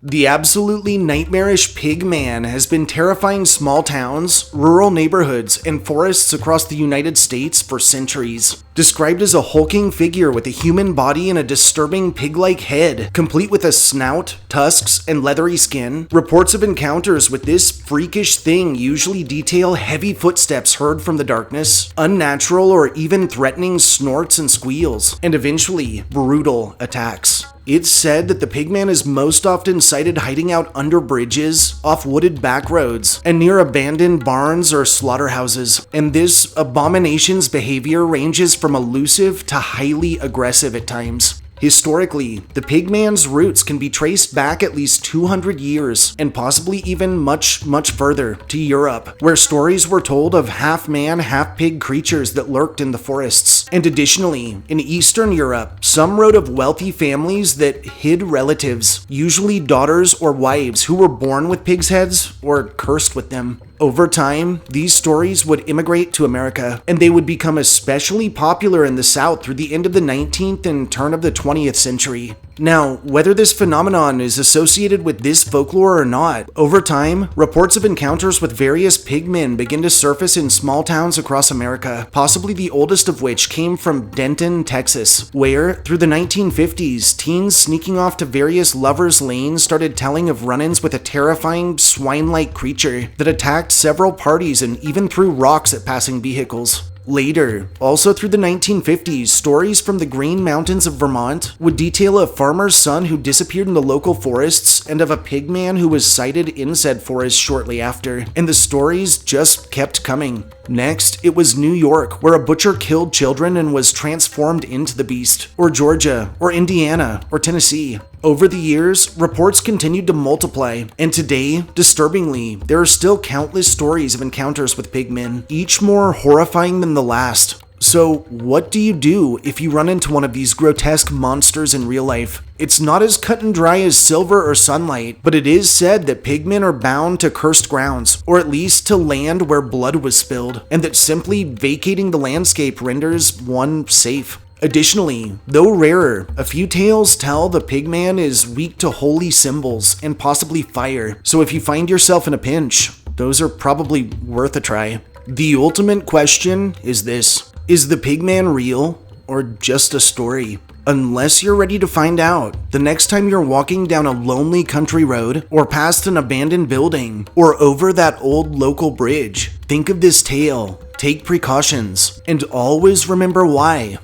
The absolutely nightmarish Pigman has been terrifying small towns, rural neighborhoods, and forests across the United States for centuries. Described as a hulking figure with a human body and a disturbing pig-like head, complete with a snout, tusks, and leathery skin, reports of encounters with this freakish thing usually detail heavy footsteps heard from the darkness, unnatural or even threatening snorts and squeals, and eventually brutal attacks. It's said that the Pigman is most often sighted hiding out under bridges, off wooded back roads, and near abandoned barns or slaughterhouses. And this abomination's behavior ranges from elusive to highly aggressive at times. Historically, the Pigman's roots can be traced back at least 200 years, and possibly even much further, to Europe, where stories were told of half-man, half-pig creatures that lurked in the forests. And additionally, in Eastern Europe, some wrote of wealthy families that hid relatives, usually daughters or wives who were born with pigs' heads or cursed with them. Over time, these stories would immigrate to America, and they would become especially popular in the South through the end of the 19th and turn of the 20th century. Now, whether this phenomenon is associated with this folklore or not, over time, reports of encounters with various pigmen begin to surface in small towns across America, possibly the oldest of which came from Denton, Texas, where, through the 1950s, teens sneaking off to various lovers' lanes started telling of run-ins with a terrifying swine-like creature that attacked several parties and even threw rocks at passing vehicles. Later, also through the 1950s, stories from the Green Mountains of Vermont would detail a farmer's son who disappeared in the local forests and of a pigman who was sighted in said forest shortly after, and the stories just kept coming. Next, it was New York, where a butcher killed children and was transformed into the beast, or Georgia, or Indiana, or Tennessee. Over the years, reports continued to multiply, and today, disturbingly, there are still countless stories of encounters with pigmen, each more horrifying than the last. So, what do you do if you run into one of these grotesque monsters in real life? It's not as cut and dry as silver or sunlight, but it is said that pigmen are bound to cursed grounds, or at least to land where blood was spilled, and that simply vacating the landscape renders one safe. Additionally, though rarer, a few tales tell the pigman is weak to holy symbols and possibly fire, so if you find yourself in a pinch, those are probably worth a try. The ultimate question is this: is the pigman real or just a story? Unless you're ready to find out, the next time you're walking down a lonely country road, or past an abandoned building, or over that old local bridge, think of this tale, take precautions, and always remember why.